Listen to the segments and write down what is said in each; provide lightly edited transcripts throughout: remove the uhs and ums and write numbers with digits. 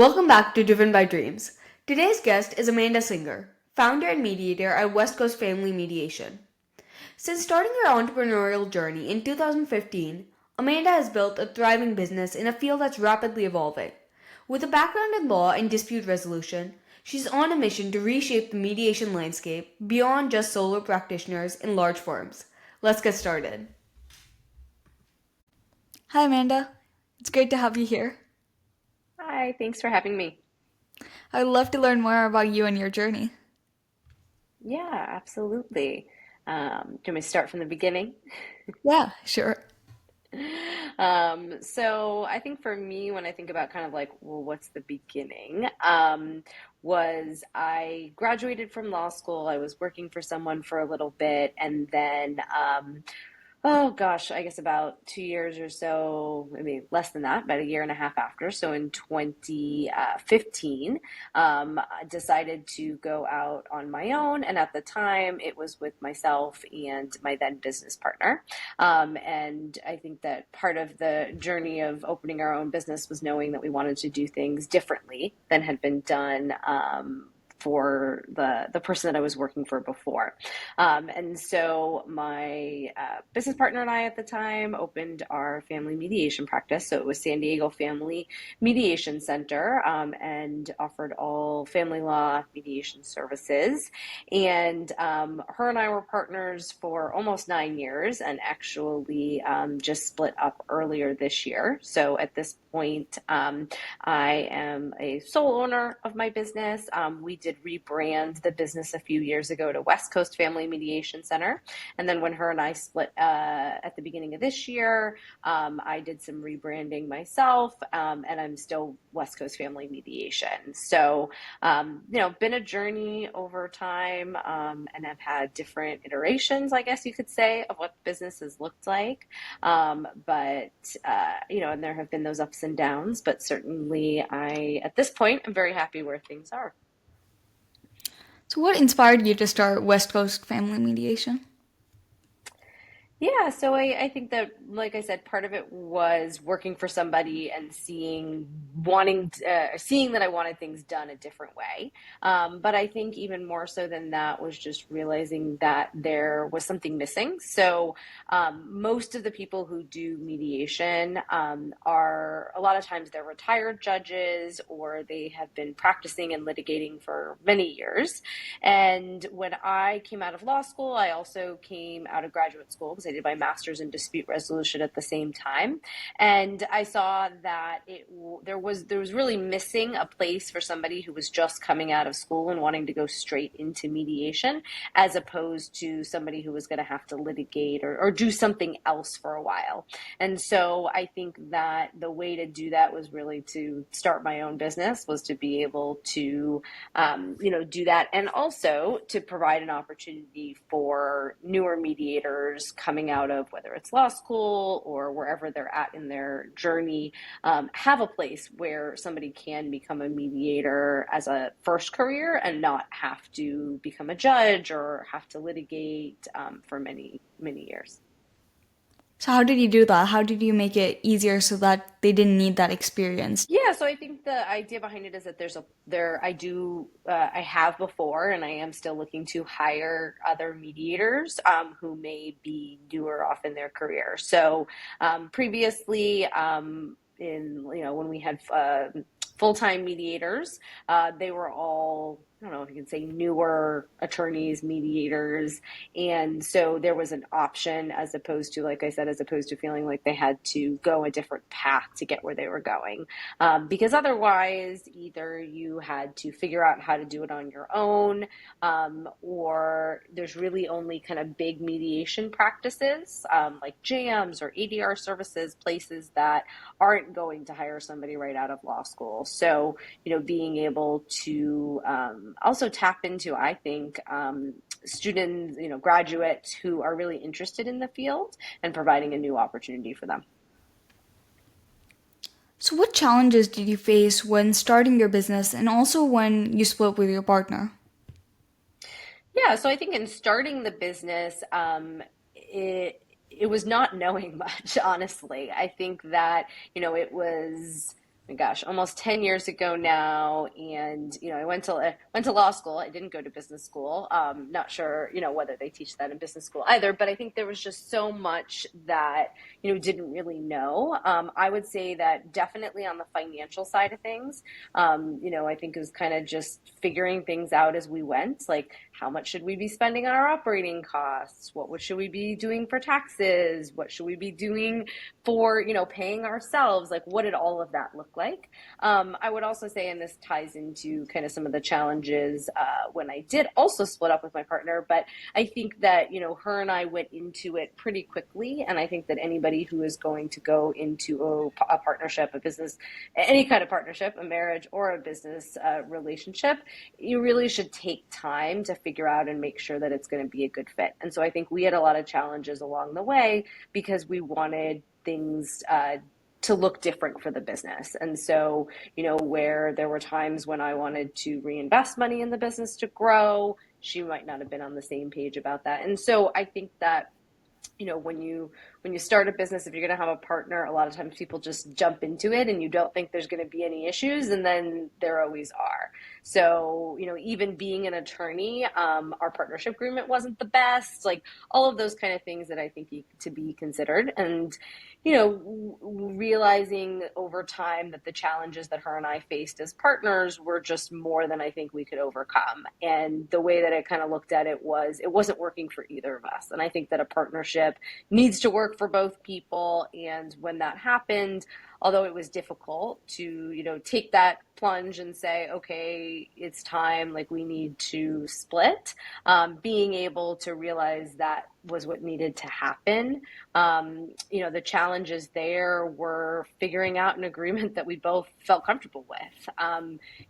Welcome back to Driven by Dreamz. Today's guest is Amanda Singer, founder and mediator at West Coast Family Mediation. Since starting her entrepreneurial journey in 2015, Amanda has built a thriving business in a field that's rapidly evolving. With a background in law and dispute resolution, she's on a mission to reshape the mediation landscape beyond just solo practitioners in large firms. Let's get started. Hi, Amanda. It's great to have you here. Hi, thanks for having me. I'd love to learn more about you and your journey. Yeah, absolutely. Do you want me to start from the beginning? Yeah, sure. So I think for me, when I think about kind of like, well, what's the beginning? Was I graduated from law school. I was working for someone for a little bit, and then oh gosh, I guess about 2 years or so, maybe less than that, about a year and a half after. So in 2015, I decided to go out on my own. And at the time, it was with myself and my then business partner. And I think that part of the journey of opening our own business was knowing that we wanted to do things differently than had been done. For the person that I was working for before. And so my business partner and I at the time opened our family mediation practice. So it was San Diego Family Mediation Center, and offered all family law mediation services. And her and I were partners for almost 9 years and actually just split up earlier this year. So at this point, I am a sole owner of my business. We did rebrand the business a few years ago to West Coast Family Mediation Center. And then when her and I split at the beginning of this year, I did some rebranding myself, and I'm still West Coast Family Mediation. So, been a journey over time, and I've had different iterations, I guess you could say, of what business has looked like. And there have been those ups and downs, but certainly at this point, I'm very happy where things are. So, what inspired you to start West Coast Family Mediation? Yeah, so I think that, like I said, part of it was working for somebody and seeing that I wanted things done a different way. But I think even more so than that was just realizing that there was something missing. So most of the people who do mediation are a lot of times they're retired judges or they have been practicing and litigating for many years. And when I came out of law school, I also came out of graduate school because I did my master's in dispute resolution at the same time. And I saw that there was really missing a place for somebody who was just coming out of school and wanting to go straight into mediation, as opposed to somebody who was going to have to litigate or do something else for a while. And so I think that the way to do that was really to start my own business, was to be able to do that, and also to provide an opportunity for newer mediators coming out of whether it's law school or wherever they're at in their journey, have a place where somebody can become a mediator as a first career and not have to become a judge or have to litigate for many, many years. So, how did you do that? How did you make it easier so that they didn't need that experience? Yeah, so I think the idea behind it is that I have before, and I am still looking to hire other mediators who may be newer off in their career. So previously, when we had full-time mediators, they were all, I don't know if you can say, newer attorneys, mediators. And so there was an option, as opposed to, like I said, as opposed to feeling like they had to go a different path to get where they were going. Because otherwise, either you had to figure out how to do it on your own, or there's really only kind of big mediation practices, like jams or ADR services, places that aren't going to hire somebody right out of law school. So, being able to also tap into, I think, students, graduates who are really interested in the field and providing a new opportunity for them. So, what challenges did you face when starting your business and also when you split with your partner? Yeah, so I think in starting the business, it was not knowing much, honestly. I think that, it was gosh, almost 10 years ago now. And, I went to law school. I didn't go to business school. Not sure, whether they teach that in business school either, but I think there was just so much that, didn't really know. I would say that definitely on the financial side of things, I think it was kind of just figuring things out as we went, like how much should we be spending on our operating costs? Should we be doing for taxes? What should we be doing for, paying ourselves? Like, what did all of that look like? I would also say, and this ties into kind of some of the challenges when I did also split up with my partner, but I think that, her and I went into it pretty quickly. And I think that anybody who is going to go into a partnership, a business, any kind of partnership, a marriage or a business relationship, you really should take time to figure out and make sure that it's going to be a good fit. And so I think we had a lot of challenges along the way because we wanted things to look different for the business. And so, where there were times when I wanted to reinvest money in the business to grow, she might not have been on the same page about that. And so I think that, when you start a business, if you're going to have a partner, a lot of times people just jump into it and you don't think there's going to be any issues, and then there always are. So, even being an attorney, our partnership agreement wasn't the best, like all of those kind of things that I think to be considered. And, realizing over time that the challenges that her and I faced as partners were just more than I think we could overcome. And the way that I kind of looked at it wasn't working for either of us. And I think that a partnership needs to work for both people. And when that happened, although it was difficult to, take that plunge and say, okay, it's time, like we need to split, being able to realize that was what needed to happen. The challenges there were figuring out an agreement that we both felt comfortable with.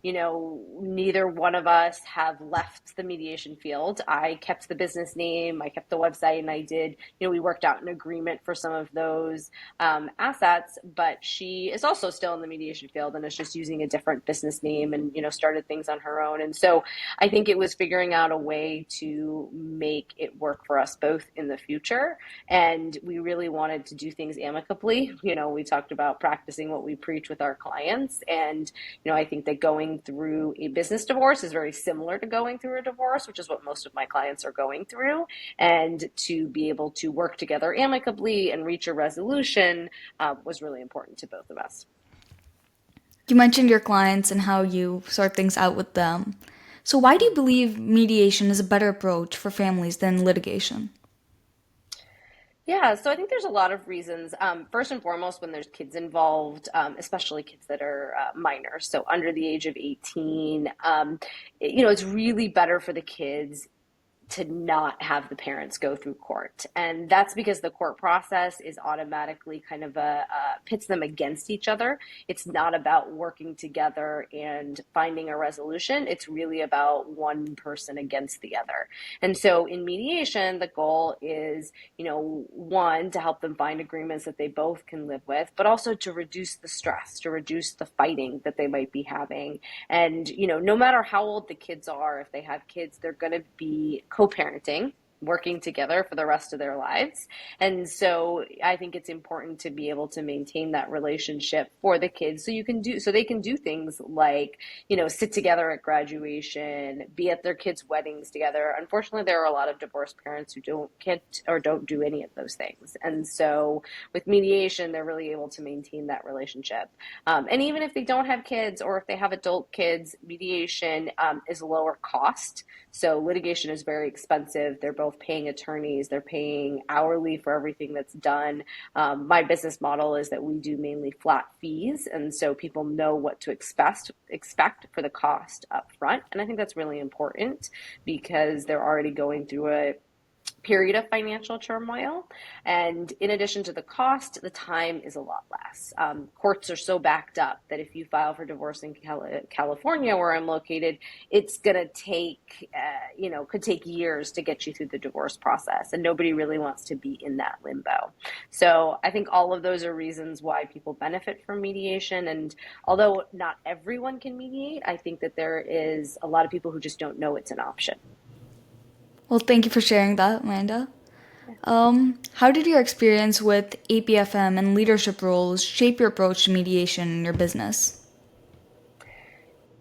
Neither one of us have left the mediation field. I kept the business name, I kept the website, and I did, we worked out an agreement for some of those assets, but she is also still in the mediation field and is just using a different business name and, started things on her own. And so I think it was figuring out a way to make it work for us both in the future. And we really wanted to do things amicably. We talked about practicing what we preach with our clients. And, I think that going through a business divorce is very similar to going through a divorce, which is what most of my clients are going through. And to be able to work together amicably and reach a resolution was really important to both of us. You mentioned your clients and how you sort things out with them. So why do you believe mediation is a better approach for families than litigation? Yeah, so I think there's a lot of reasons. First and foremost, when there's kids involved, especially kids that are minors, so under the age of 18, it's really better for the kids to not have the parents go through court. And that's because the court process is automatically kind of pits them against each other. It's not about working together and finding a resolution. It's really about one person against the other. And so in mediation, the goal is, one, to help them find agreements that they both can live with, but also to reduce the stress, to reduce the fighting that they might be having. And, no matter how old the kids are, if they have kids, they're going to be co-parenting, working together for the rest of their lives. And so I think it's important to be able to maintain that relationship for the kids so they can do things like, sit together at graduation, be at their kids' weddings together. Unfortunately, there are a lot of divorced parents who don't do any of those things. And so with mediation, they're really able to maintain that relationship. And even if they don't have kids or if they have adult kids, mediation is lower cost. So litigation is very expensive. They're both paying attorneys. They're paying hourly for everything that's done. My business model is that we do mainly flat fees. And so people know what to expect for the cost up front. And I think that's really important because they're already going through a period of financial turmoil. And in addition to the cost, the time is a lot less. Courts are so backed up that if you file for divorce in California, where I'm located, it's going to take, could take years to get you through the divorce process. And nobody really wants to be in that limbo. So I think all of those are reasons why people benefit from mediation. And although not everyone can mediate, I think that there is a lot of people who just don't know it's an option. Well, thank you for sharing that, Amanda. How did your experience with APFM and leadership roles shape your approach to mediation in your business?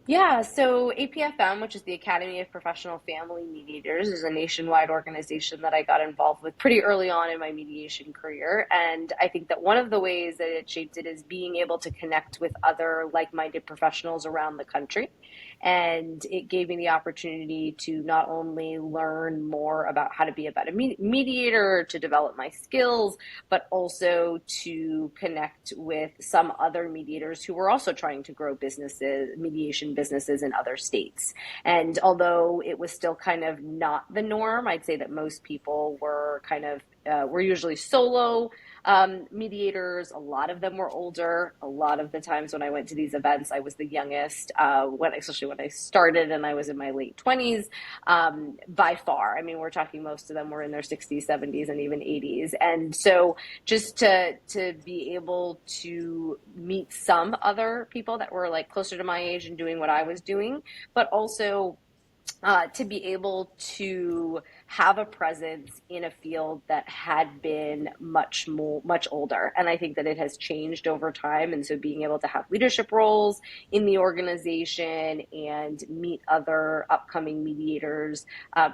Yeah, so APFM, which is the Academy of Professional Family Mediators, is a nationwide organization that I got involved with pretty early on in my mediation career. And I think that one of the ways that it shaped it is being able to connect with other like minded professionals around the country. And it gave me the opportunity to not only learn more about how to be a better mediator, to develop my skills, but also to connect with some other mediators who were also trying to grow businesses, mediation businesses in other states. And although it was still kind of not the norm, I'd say that most people were kind of were usually solo mediators. A lot of them were older. A lot of the times when I went to these events, I was the youngest, especially when I started and I was in my late 20s, by far. I mean, we're talking most of them were in their 60s, 70s, and even 80s. And so just to be able to meet some other people that were like closer to my age and doing what I was doing, but also to be able to have a presence in a field that had been much older. And I think that it has changed over time. And so being able to have leadership roles in the organization and meet other upcoming mediators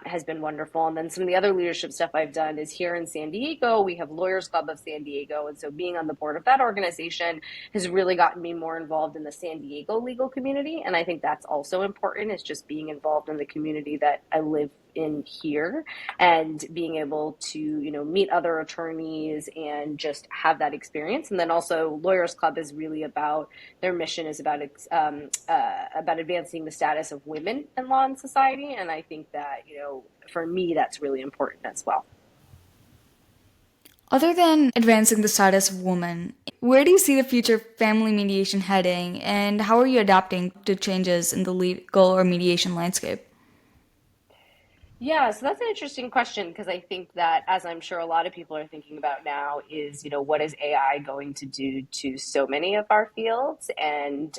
has been wonderful. And then some of the other leadership stuff I've done is here in San Diego, we have Lawyers Club of San Diego. And so being on the board of that organization has really gotten me more involved in the San Diego legal community. And I think that's also important, is just being involved in the community that I live in here, and being able to meet other attorneys and just have that experience. And then also Lawyers Club is really about, their mission is about advancing the status of women in law and society, and I think that for me that's really important as well. Other than advancing the status of women, where do you see the future of family mediation heading, and how are you adapting to changes in the legal or mediation landscape? Yeah, so that's an interesting question, because I think that, as I'm sure a lot of people are thinking about now, is what is AI going to do to so many of our fields? And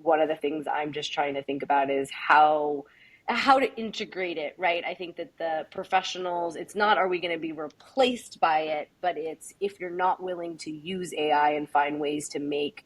one of the things I'm just trying to think about is how to integrate it, right? I think that the professionals, it's not, are we going to be replaced by it, but it's, if you're not willing to use AI and find ways to make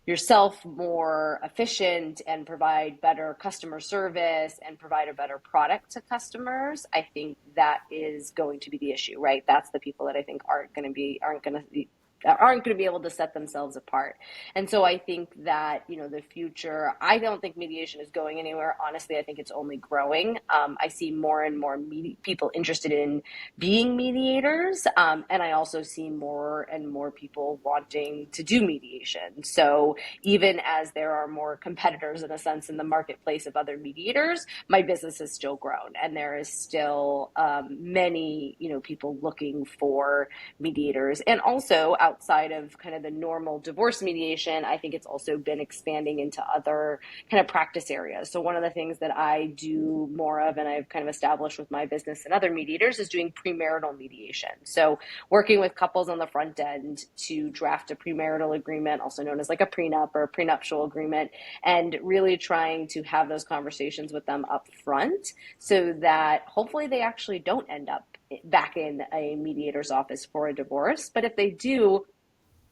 yourself more efficient and provide better customer service and provide a better product to customers, I think that is going to be the issue, right? That's the people that I think aren't going to be able to set themselves apart. And so I think that, the future, I don't think mediation is going anywhere. Honestly, I think it's only growing. I see more and more people interested in being mediators. And I also see more and more people wanting to do mediation. So even as there are more competitors, in a sense, in the marketplace of other mediators, my business has still grown. And there is still many, people looking for mediators. And also outside of kind of the normal divorce mediation, I think it's also been expanding into other kind of practice areas. So one of the things that I do more of, and I've kind of established with my business and other mediators, is doing premarital mediation. So working with couples on the front end to draft a premarital agreement, also known as like a prenup or a prenuptial agreement, and really trying to have those conversations with them up front so that hopefully they actually don't end up back in a mediator's office for a divorce. But if they do,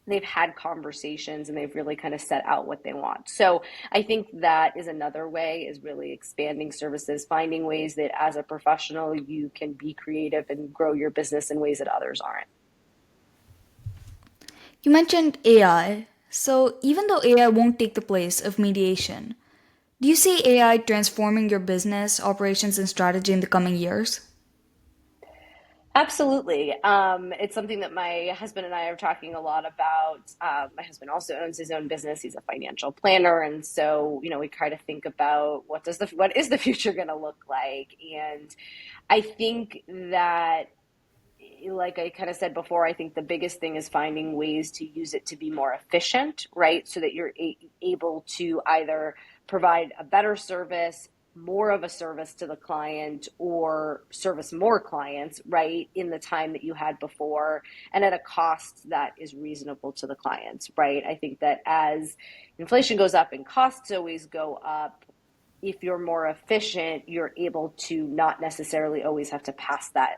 they've had conversations and they've really kind of set out what they want. So I think that is another way, is really expanding services, finding ways that as a professional you can be creative and grow your business in ways that others aren't. You mentioned AI. So, even though AI won't take the place of mediation, do you see AI transforming your business, operations, and strategy in the coming years? Absolutely. It's something that my husband and I are talking a lot about. My husband also owns his own business. He's a financial planner. And so, we try to think about what is the future going to look like? And I think that, like I kind of said before, I think the biggest thing is finding ways to use it to be more efficient, right? So that you're able to either provide a better service, more of a service to the client, or service more clients, right, in the time that you had before, and at a cost that is reasonable to the clients, right? I think that as inflation goes up and costs always go up, if you're more efficient, you're able to not necessarily always have to pass that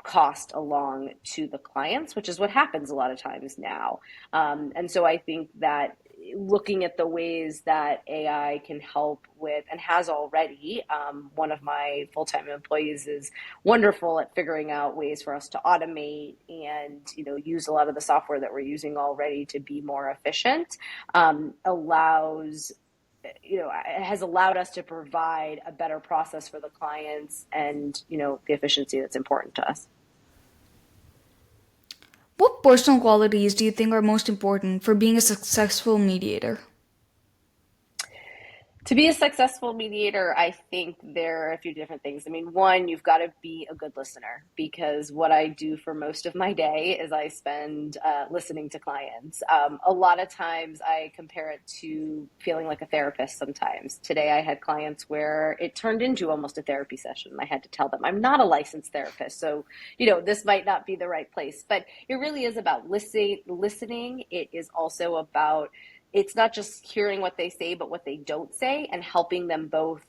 cost along to the clients, which is what happens a lot of times now. And so I think that looking at the ways that AI can help with, and has already, one of my full-time employees is wonderful at figuring out ways for us to automate and, use a lot of the software that we're using already to be more efficient, has allowed us to provide a better process for the clients and, the efficiency that's important to us. What personal qualities do you think are most important for being a successful mediator? To be a successful mediator, I think there are a few different things. I mean, one, you've got to be a good listener, because what I do for most of my day is I spend listening to clients. A lot of times I compare it to feeling like a therapist sometimes. Today I had clients where it turned into almost a therapy session. I had to tell them I'm not a licensed therapist, so, this might not be the right place. But it really is about listening. It is also about, it's not just hearing what they say, but what they don't say, and helping them both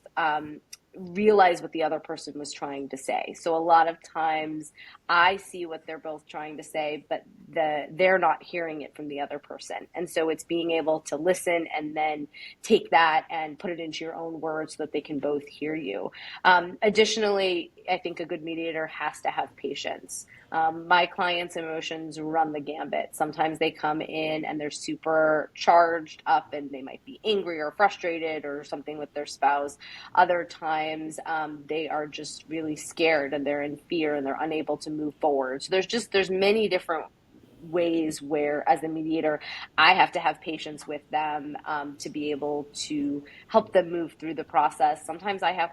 realize what the other person was trying to say. So a lot of times I see what they're both trying to say, but they're not hearing it from the other person. And so it's being able to listen and then take that and put it into your own words so that they can both hear you. Additionally, I think a good mediator has to have patience. My clients' emotions run the gambit. Sometimes they come in and they're super charged up and they might be angry or frustrated or something with their spouse. Other times they are just really scared and they're in fear and they're unable to move forward. So there's many different ways where, as a mediator, I have to have patience with them to be able to help them move through the process. Sometimes I have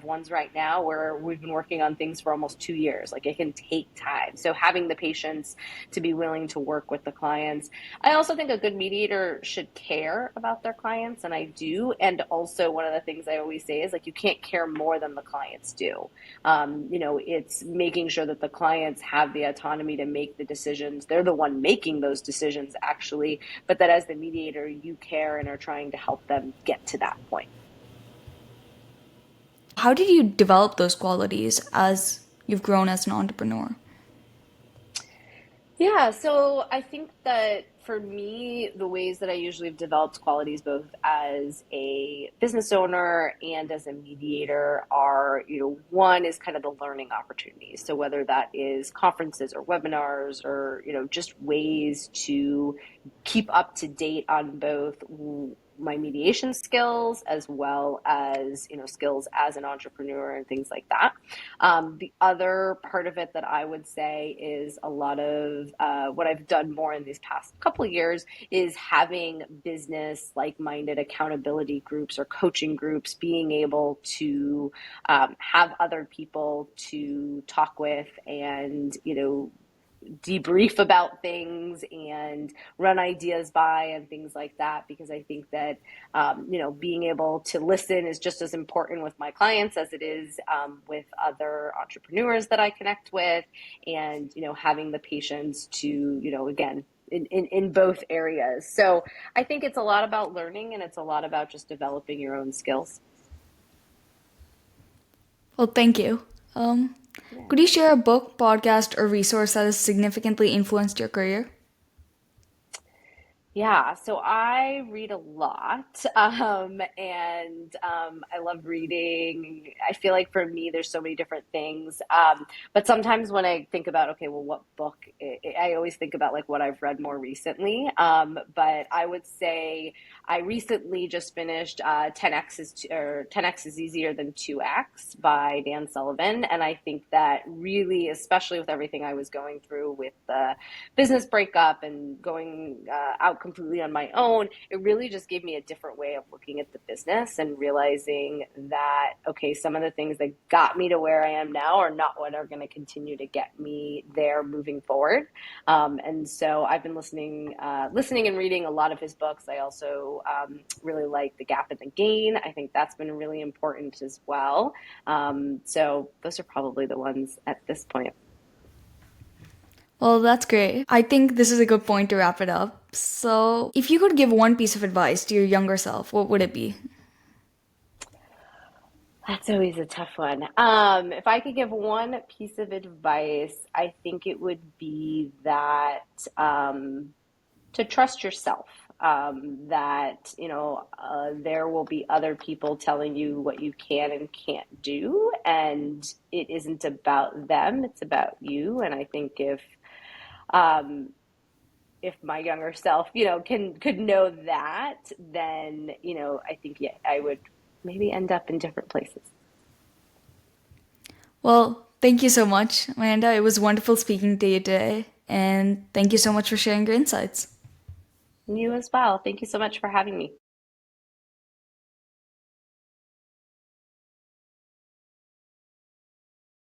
ones right now where we've been working on things for almost 2 years. Like, it can take time. So having the patience to be willing to work with the clients. I also think a good mediator should care about their clients, and I do. And also, one of the things I always say is, like, you can't care more than the clients do. It's making sure that the clients have the autonomy to make the decisions. They're the one making those decisions, actually, but that as the mediator, you care and are trying to help them get to that point. How did you develop those qualities as you've grown as an entrepreneur? Yeah, so I think that for me, the ways that I usually have developed qualities both as a business owner and as a mediator are, one is kind of the learning opportunities. So whether that is conferences or webinars or, just ways to keep up to date on both my mediation skills as well as, skills as an entrepreneur and things like that. The other part of it that I would say is a lot of what I've done more in these past couple of years is having business like-minded accountability groups or coaching groups, being able to have other people to talk with and, debrief about things and run ideas by and things like that, because I think that being able to listen is just as important with my clients as it is with other entrepreneurs that I connect with, and having the patience to again in both areas. So I think it's a lot about learning, and it's a lot about just developing your own skills. Well, thank you. Could you share a book, podcast, or resource that has significantly influenced your career? Yeah, so I read a lot, and I love reading. I feel like for me, there's so many different things. But sometimes when I think about, okay, well, what book? I always think about like what I've read more recently. But I would say I recently just finished 10X is Easier Than 2X by Dan Sullivan, and I think that really, especially with everything I was going through with the business breakup and going out completely on my own, it really just gave me a different way of looking at the business and realizing that, okay, some of the things that got me to where I am now are not what are going to continue to get me there moving forward. And so I've been listening and reading a lot of his books. I also really like The Gap and the Gain. I think that's been really important as well. So those are probably the ones at this point. Well, that's great. I think this is a good point to wrap it up. So, if you could give one piece of advice to your younger self, what would it be? That's always a tough one. If I could give one piece of advice, I think it would be that to trust yourself. That there will be other people telling you what you can and can't do, and it isn't about them; it's about you. And I think um, if my younger self, can could know that, then I think yeah, I would maybe end up in different places. Well, thank you so much, Amanda. It was wonderful speaking to you today, and thank you so much for sharing your insights. You as well. Thank you so much for having me.